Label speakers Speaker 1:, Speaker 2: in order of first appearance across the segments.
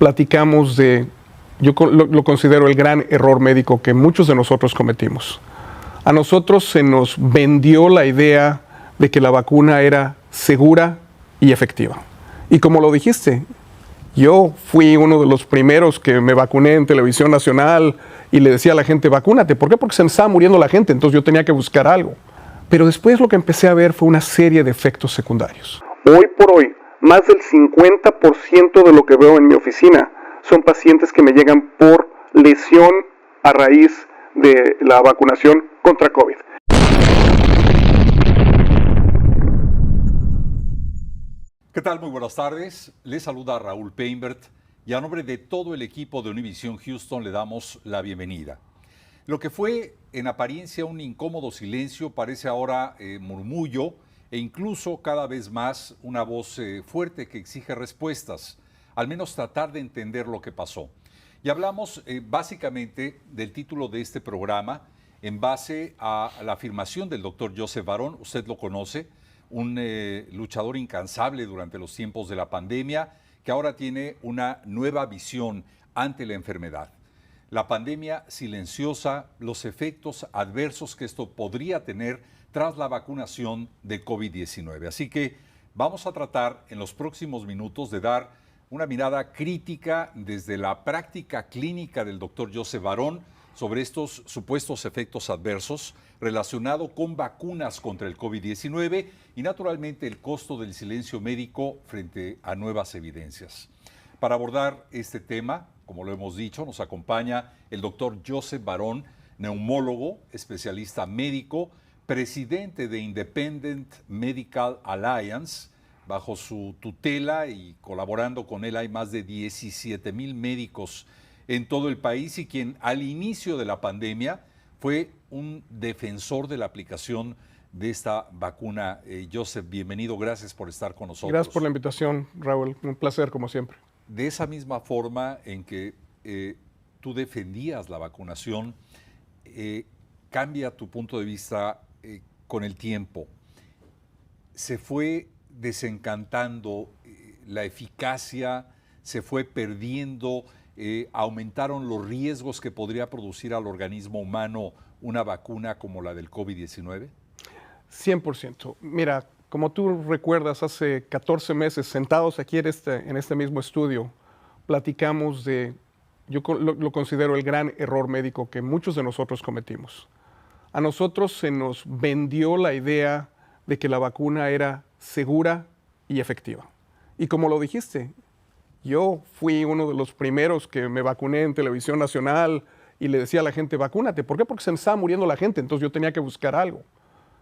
Speaker 1: platicamos de, lo considero el gran error médico que muchos de nosotros cometimos. A nosotros se nos vendió la idea de que la vacuna era segura y efectiva. Y como lo dijiste, yo fui uno de los primeros que me vacuné en televisión nacional y le decía a la gente, vacúnate. ¿Por qué? Porque se me estaba muriendo la gente, entonces yo tenía que buscar algo. Pero después lo que empecé a ver fue una serie de efectos secundarios. Hoy por hoy, más del 50% de lo que veo en mi oficina son pacientes que me llegan por lesión a raíz de la vacunación contra COVID.
Speaker 2: ¿Qué tal? Muy buenas tardes. Les saluda Raúl Peinbert y a nombre de todo el equipo de Univision Houston le damos la bienvenida. Lo que fue en apariencia un incómodo silencio parece ahora murmullo e incluso cada vez más una voz fuerte que exige respuestas, al menos tratar de entender lo que pasó. Y hablamos básicamente del título de este programa en base a la afirmación del doctor Joseph Barón, usted lo conoce, un luchador incansable durante los tiempos de la pandemia, que ahora tiene una nueva visión ante la enfermedad. La pandemia silenciosa, los efectos adversos que esto podría tener tras la vacunación de COVID-19. Así que vamos a tratar en los próximos minutos de dar una mirada crítica desde la práctica clínica del doctor Joseph Barón sobre estos supuestos efectos adversos relacionados con vacunas contra el COVID-19 y naturalmente el costo del silencio médico frente a nuevas evidencias. Para abordar este tema, como lo hemos dicho, nos acompaña el doctor Joseph Barón, neumólogo, especialista médico, presidente de Independent Medical Alliance. Bajo su tutela y colaborando con él hay más de 17,000 médicos en todo el país y quien al inicio de la pandemia fue un defensor de la aplicación de esta vacuna. Joseph, bienvenido, gracias por estar con nosotros.
Speaker 1: Gracias por la invitación, Raúl, un placer como siempre.
Speaker 2: De esa misma forma en que tú defendías la vacunación, cambia tu punto de vista con el tiempo. Se fue desencantando la eficacia, se fue perdiendo, aumentaron los riesgos que podría producir al organismo humano una vacuna como la del COVID-19?
Speaker 1: 100%. Mira, como tú recuerdas, hace 14 meses, sentados aquí en este mismo estudio, platicamos de, lo considero el gran error médico que muchos de nosotros cometimos. A nosotros se nos vendió la idea de que la vacuna era segura y efectiva. Y como lo dijiste, yo fui uno de los primeros que me vacuné en televisión nacional y le decía a la gente, vacúnate. ¿Por qué? Porque se me estaba muriendo la gente, entonces yo tenía que buscar algo.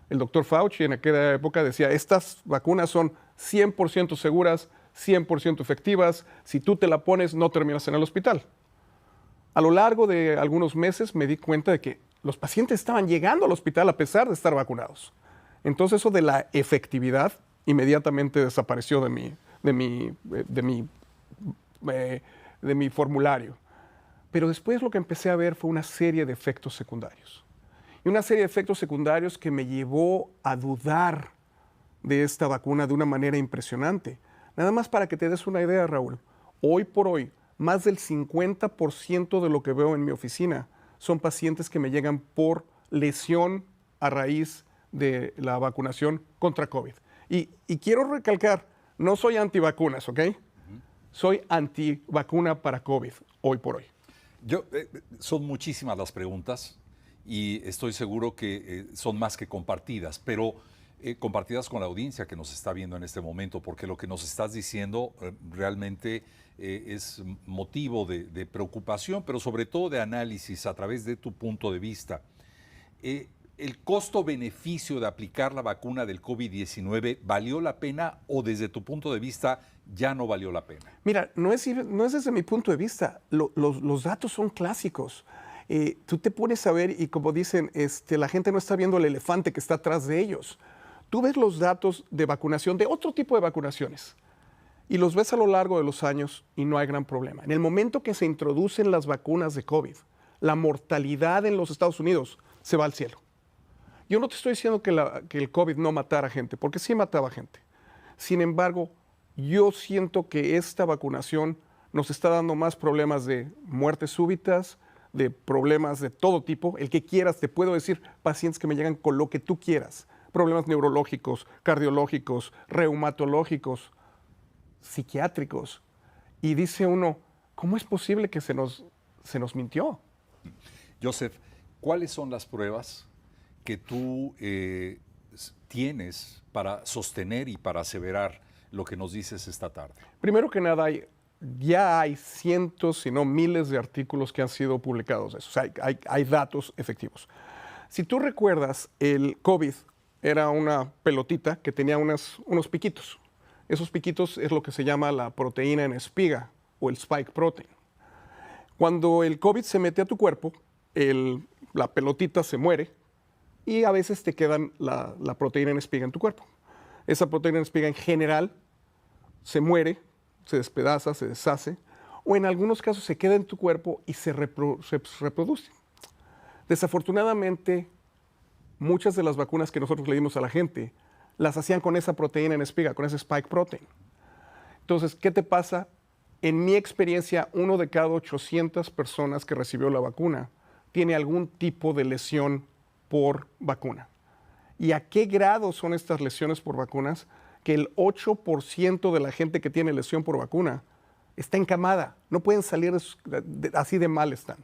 Speaker 1: El doctor Fauci en aquella época decía, estas vacunas son 100% seguras, 100% efectivas. Si tú te la pones, no terminas en el hospital. A lo largo de algunos meses me di cuenta de que los pacientes estaban llegando al hospital a pesar de estar vacunados. Entonces eso de la efectividad inmediatamente desapareció de mi formulario. Pero después lo que empecé a ver fue una serie de efectos secundarios. Y una serie de efectos secundarios que me llevó a dudar de esta vacuna de una manera impresionante. Nada más para que te des una idea, Raúl. Hoy por hoy, más del 50% de lo que veo en mi oficina son pacientes que me llegan por lesión a raíz de la vacunación contra COVID. Y quiero recalcar, no soy antivacunas, ¿ok? Soy antivacuna para COVID, hoy por hoy.
Speaker 2: Son muchísimas las preguntas y estoy seguro que son más que compartidas, pero compartidas con la audiencia que nos está viendo en este momento, porque lo que nos estás diciendo realmente es motivo de preocupación, pero sobre todo de análisis a través de tu punto de vista. ¿El costo-beneficio de aplicar la vacuna del COVID-19 valió la pena o desde tu punto de vista ya no valió la pena?
Speaker 1: Mira, no es desde mi punto de vista. Los datos son clásicos. Tú te pones a ver y como dicen, la gente no está viendo el elefante que está atrás de ellos. Tú ves los datos de vacunación, de otro tipo de vacunaciones, y los ves a lo largo de los años y no hay gran problema. En el momento que se introducen las vacunas de COVID, la mortalidad en los Estados Unidos se va al cielo. Yo no te estoy diciendo que el COVID no matara gente, porque sí mataba gente. Sin embargo, yo siento que esta vacunación nos está dando más problemas de muertes súbitas, de problemas de todo tipo. El que quieras, te puedo decir, pacientes que me llegan con lo que tú quieras. Problemas neurológicos, cardiológicos, reumatológicos, psiquiátricos. Y dice uno, ¿cómo es posible que se nos mintió?
Speaker 2: Joseph, ¿cuáles son las pruebas que tú tienes para sostener y para aseverar lo que nos dices esta tarde?
Speaker 1: Primero que nada, ya hay cientos, si no miles de artículos que han sido publicados de eso. O sea, hay datos efectivos. Si tú recuerdas, el COVID era una pelotita que tenía unos piquitos. Esos piquitos es lo que se llama la proteína en espiga o el spike protein. Cuando el COVID se mete a tu cuerpo, la pelotita se muere y a veces te queda la proteína en espiga en tu cuerpo. Esa proteína en espiga en general se muere, se despedaza, se deshace, o en algunos casos se queda en tu cuerpo y se reproduce. Desafortunadamente, muchas de las vacunas que nosotros le dimos a la gente las hacían con esa proteína en espiga, con ese spike protein. Entonces, ¿qué te pasa? En mi experiencia, 1 de cada 800 personas que recibió la vacuna tiene algún tipo de lesión por vacuna. ¿Y a qué grado son estas lesiones por vacunas? Que el 8% de la gente que tiene lesión por vacuna está encamada. No pueden salir así de mal están.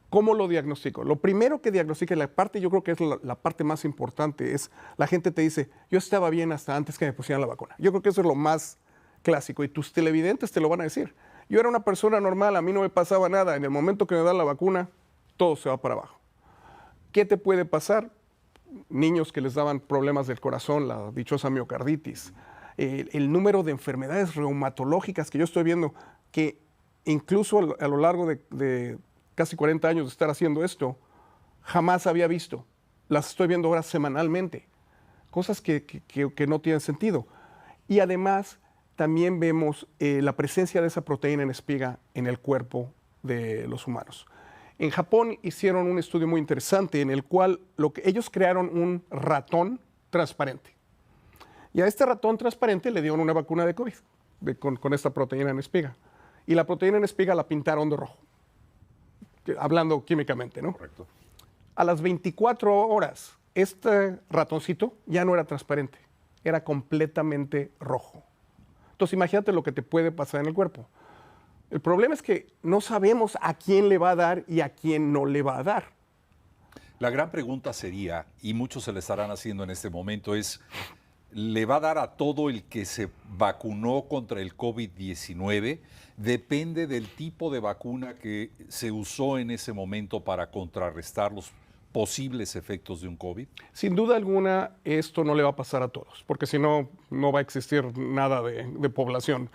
Speaker 1: ¿Cómo lo diagnostico? Lo primero que diagnostica, la parte yo creo que es la parte más importante, es la gente te dice, yo estaba bien hasta antes que me pusieran la vacuna. Yo creo que eso es lo más clásico y tus televidentes te lo van a decir. Yo era una persona normal, a mí no me pasaba nada. En el momento que me dan la vacuna, todo se va para abajo. ¿Qué te puede pasar? Niños que les daban problemas del corazón, la dichosa miocarditis, el número de enfermedades reumatológicas que yo estoy viendo, que incluso a lo largo de casi 40 años de estar haciendo esto, jamás había visto. Las estoy viendo ahora semanalmente. Cosas que no tienen sentido. Y además, también vemos la presencia de esa proteína en espiga en el cuerpo de los humanos. En Japón hicieron un estudio muy interesante en el cual ellos crearon un ratón transparente. Y a este ratón transparente le dieron una vacuna de COVID con esta proteína en espiga. Y la proteína en espiga la pintaron de rojo, hablando químicamente, ¿no?
Speaker 2: Correcto.
Speaker 1: A las 24 horas, este ratoncito ya no era transparente, era completamente rojo. Entonces imagínate lo que te puede pasar en el cuerpo. El problema es que no sabemos a quién le va a dar y a quién no le va a dar.
Speaker 2: La gran pregunta sería, y muchos se le estarán haciendo en este momento, es, ¿le va a dar a todo el que se vacunó contra el COVID-19? ¿Depende del tipo de vacuna que se usó en ese momento para contrarrestar los posibles efectos de un COVID?
Speaker 1: Sin duda alguna, esto no le va a pasar a todos, porque si no, no va a existir nada de población.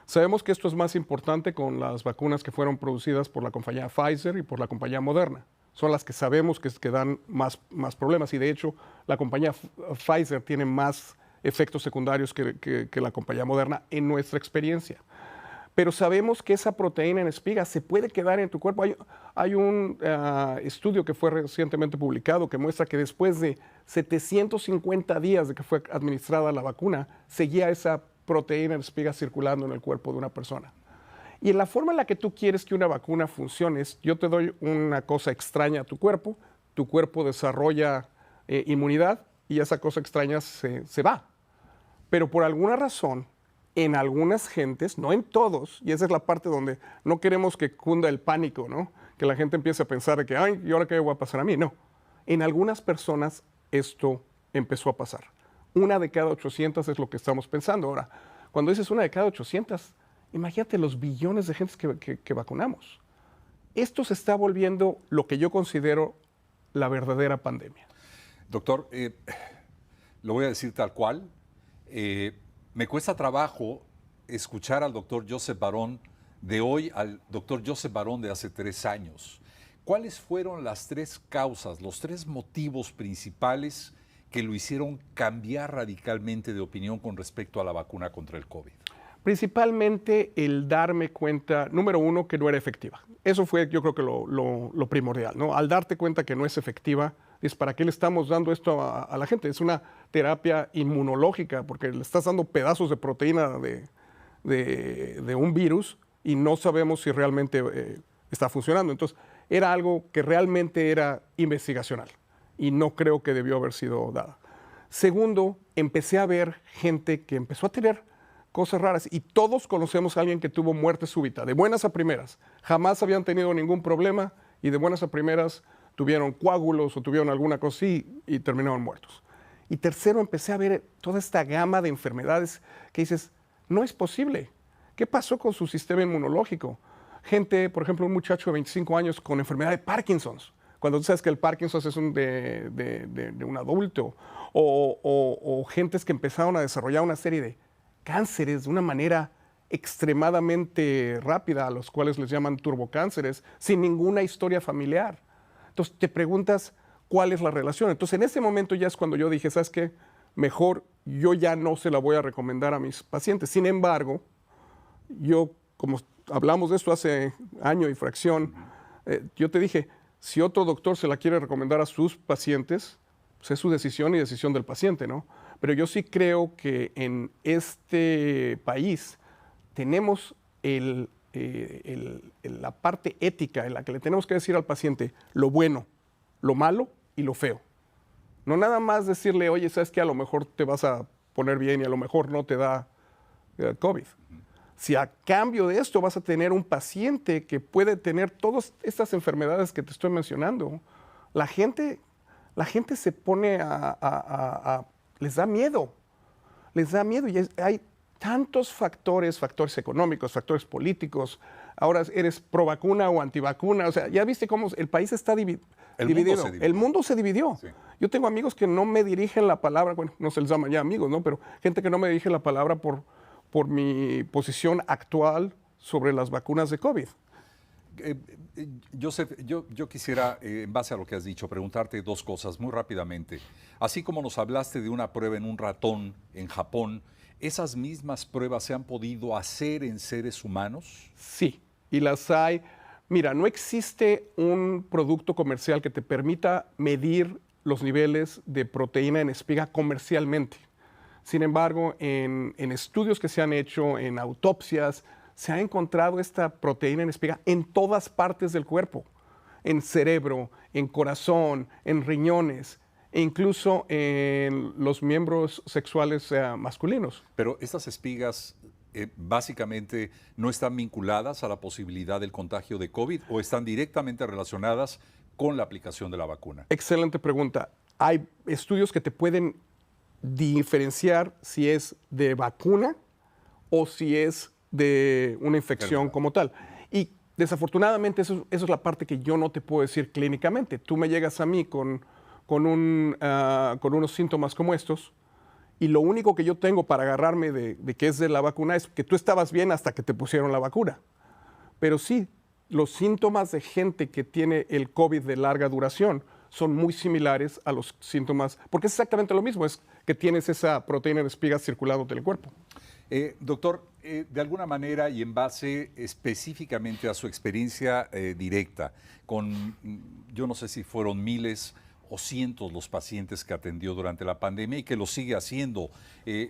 Speaker 1: Sabemos que esto es más importante con las vacunas que fueron producidas por la compañía Pfizer y por la compañía Moderna. Son las que sabemos que dan más problemas y de hecho la compañía Pfizer tiene más efectos secundarios que la compañía Moderna en nuestra experiencia. Pero sabemos que esa proteína en espiga se puede quedar en tu cuerpo. Hay un estudio que fue recientemente publicado que muestra que después de 750 días de que fue administrada la vacuna, seguía esa proteína en espiga circulando en el cuerpo de una persona. Y en la forma en la que tú quieres que una vacuna funcione, yo te doy una cosa extraña a tu cuerpo desarrolla inmunidad y esa cosa extraña se va. Pero por alguna razón, en algunas gentes, no en todos, y esa es la parte donde no queremos que cunda el pánico, ¿no? Que la gente empiece a pensar de que, ay, ¿y ahora qué va a pasar a mí? No. En algunas personas esto empezó a pasar. 1 de cada 800 es lo que estamos pensando. Ahora, cuando dices 1 de cada 800, imagínate los billones de gentes que vacunamos. Esto se está volviendo lo que yo considero la verdadera pandemia.
Speaker 2: Doctor, lo voy a decir tal cual. Me cuesta trabajo escuchar al doctor Joseph Barón de hoy al doctor Joseph Barón de hace 3 años. ¿Cuáles fueron las 3 causas, los 3 motivos principales que lo hicieron cambiar radicalmente de opinión con respecto a la vacuna contra el COVID?
Speaker 1: Principalmente el darme cuenta, número 1, que no era efectiva. Eso fue, yo creo que lo primordial, ¿no? Al darte cuenta que no es efectiva, es ¿para qué le estamos dando esto a la gente? Es una terapia inmunológica, porque le estás dando pedazos de proteína de un virus y no sabemos si realmente está funcionando. Entonces, era algo que realmente era investigacional y no creo que debió haber sido dada. Segundo, empecé a ver gente que empezó a tener cosas raras y todos conocemos a alguien que tuvo muerte súbita, de buenas a primeras. Jamás habían tenido ningún problema y de buenas a primeras tuvieron coágulos o tuvieron alguna cosa así y terminaron muertos. Y tercero, empecé a ver toda esta gama de enfermedades que dices, no es posible. ¿Qué pasó con su sistema inmunológico? Gente, por ejemplo, un muchacho de 25 años con enfermedad de Parkinson's, cuando tú sabes que el Parkinson's es de un adulto, o gentes que empezaron a desarrollar una serie de cánceres de una manera extremadamente rápida, a los cuales les llaman turbocánceres, sin ninguna historia familiar. Entonces te preguntas cuál es la relación. Entonces en ese momento ya es cuando yo dije, ¿sabes qué? Mejor yo ya no se la voy a recomendar a mis pacientes. Sin embargo, yo, como hablamos de esto hace año y fracción, yo te dije, si otro doctor se la quiere recomendar a sus pacientes, pues es su decisión y decisión del paciente, ¿no? Pero yo sí creo que en este país tenemos la parte ética en la que le tenemos que decir al paciente lo bueno, lo malo y lo feo. No nada más decirle, oye, sabes que a lo mejor te vas a poner bien y a lo mejor no te da COVID. Si a cambio de esto vas a tener un paciente que puede tener todas estas enfermedades que te estoy mencionando, la gente se pone les da miedo y hay tantos factores económicos, factores políticos. Ahora eres pro vacuna o antivacuna. O sea, ya viste cómo el país está dividido. El mundo se dividió. Sí. Yo tengo amigos que no me dirigen la palabra, bueno, no se les llama ya amigos, ¿no? Pero gente que no me dirige la palabra por mi posición actual sobre las vacunas de COVID.
Speaker 2: Joseph, yo quisiera, en base a lo que has dicho, preguntarte dos cosas muy rápidamente. Así como nos hablaste de una prueba en un ratón en Japón, ¿esas mismas pruebas se han podido hacer en seres humanos?
Speaker 1: Sí, y las hay. Mira, no existe un producto comercial que te permita medir los niveles de proteína en espiga comercialmente. Sin embargo, en estudios que se han hecho, en autopsias, se ha encontrado esta proteína en espiga en todas partes del cuerpo, en cerebro, en corazón, en riñones, e incluso en los miembros sexuales masculinos.
Speaker 2: Pero estas espigas básicamente no están vinculadas a la posibilidad del contagio de COVID o están directamente relacionadas con la aplicación de la vacuna.
Speaker 1: Excelente pregunta. Hay estudios que te pueden diferenciar si es de vacuna o si es de una infección como tal. Y desafortunadamente eso es la parte que yo no te puedo decir clínicamente. Tú me llegas a mí con unos síntomas como estos y lo único que yo tengo para agarrarme de que es de la vacuna es que tú estabas bien hasta que te pusieron la vacuna. Pero sí, los síntomas de gente que tiene el COVID de larga duración son muy similares a los síntomas, porque es exactamente lo mismo, es que tienes esa proteína de espiga circulando en el cuerpo.
Speaker 2: Doctor, de alguna manera y en base específicamente a su experiencia directa, con yo no sé si fueron miles o cientos los pacientes que atendió durante la pandemia y que lo sigue haciendo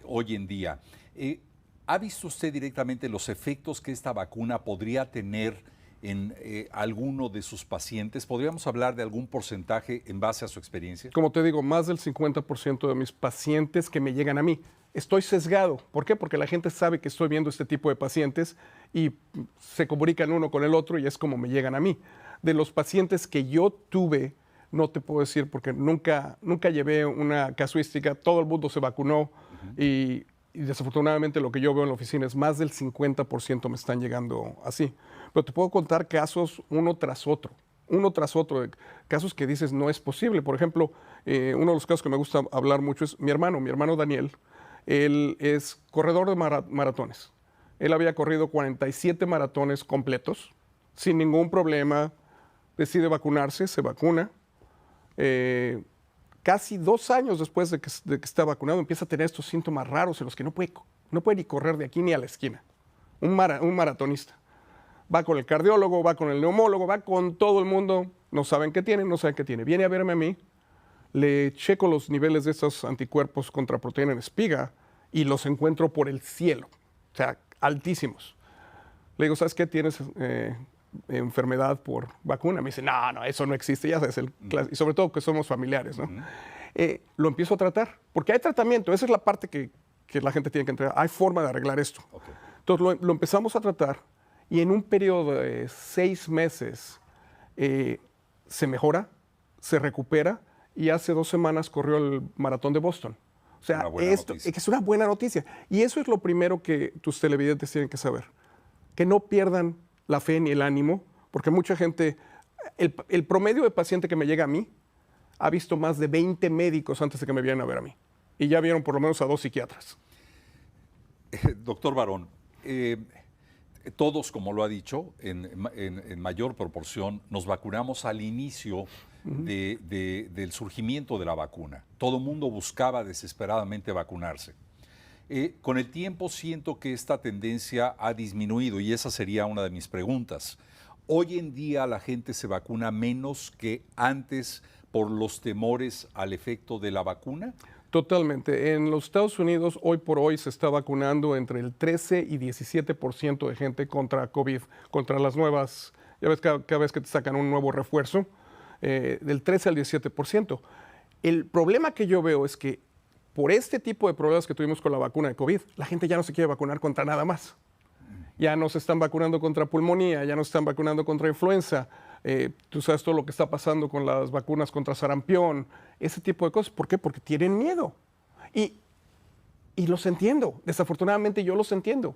Speaker 2: hoy en día, ¿ha visto usted directamente los efectos que esta vacuna podría tener en alguno de sus pacientes? ¿Podríamos hablar de algún porcentaje en base a su experiencia?
Speaker 1: Como te digo, más del 50% de mis pacientes que me llegan a mí. Estoy sesgado. ¿Por qué? Porque la gente sabe que estoy viendo este tipo de pacientes y se comunican uno con el otro y es como me llegan a mí. De los pacientes que yo tuve, no te puedo decir porque nunca llevé una casuística, todo el mundo se vacunó y desafortunadamente lo que yo veo en la oficina es más del 50% me están llegando así. Pero te puedo contar casos uno tras otro, casos que dices no es posible. Por ejemplo, uno de los casos que me gusta hablar mucho es mi hermano Daniel. Él es corredor de maratones. Él había corrido 47 maratones completos, sin ningún problema, decide vacunarse, se vacuna. Casi 2 años después de que está vacunado, empieza a tener estos síntomas raros en los que no puede ni correr de aquí ni a la esquina. Un maratonista. Va con el cardiólogo, va con el neumólogo, va con todo el mundo. No saben qué tiene. Viene a verme a mí, le checo los niveles de estos anticuerpos contra proteína en espiga y los encuentro por el cielo. O sea, altísimos. Le digo, ¿sabes qué? ¿Tienes enfermedad por vacuna? Me dice, no, eso no existe, ya sabes, y sobre todo que somos familiares, ¿no? Lo empiezo a tratar, porque hay tratamiento, esa es la parte que la gente tiene que entregar. Hay forma de arreglar esto.
Speaker 2: Okay.
Speaker 1: Entonces lo empezamos a tratar y en un periodo de 6 meses se mejora, se recupera y hace 2 semanas corrió el maratón de Boston. O sea, esto es una buena noticia. Y eso es lo primero que tus televidentes tienen que saber. Que no pierdan la fe ni el ánimo, porque mucha gente, el promedio de paciente que me llega a mí, ha visto más de 20 médicos antes de que me vinieran a ver a mí. Y ya vieron por lo menos a 2 psiquiatras.
Speaker 2: Doctor Barón, todos, como lo ha dicho, en mayor proporción nos vacunamos al inicio del surgimiento de la vacuna. Todo el mundo buscaba desesperadamente vacunarse. Con el tiempo siento que esta tendencia ha disminuido y esa sería una de mis preguntas. Hoy en día la gente se vacuna menos que antes por los temores al efecto de la vacuna.
Speaker 1: Totalmente. En los Estados Unidos, hoy por hoy, se está vacunando entre el 13 y 17% de gente contra COVID, contra las nuevas, ya ves, cada vez que te sacan un nuevo refuerzo, del 13 al 17%. El problema que yo veo es que por este tipo de problemas que tuvimos con la vacuna de COVID, la gente ya no se quiere vacunar contra nada más. Ya no se están vacunando contra pulmonía, ya no se están vacunando contra influenza. Tú sabes todo lo que está pasando con las vacunas contra sarampión, ese tipo de cosas. ¿Por qué? Porque tienen miedo. Y los entiendo. Desafortunadamente yo los entiendo.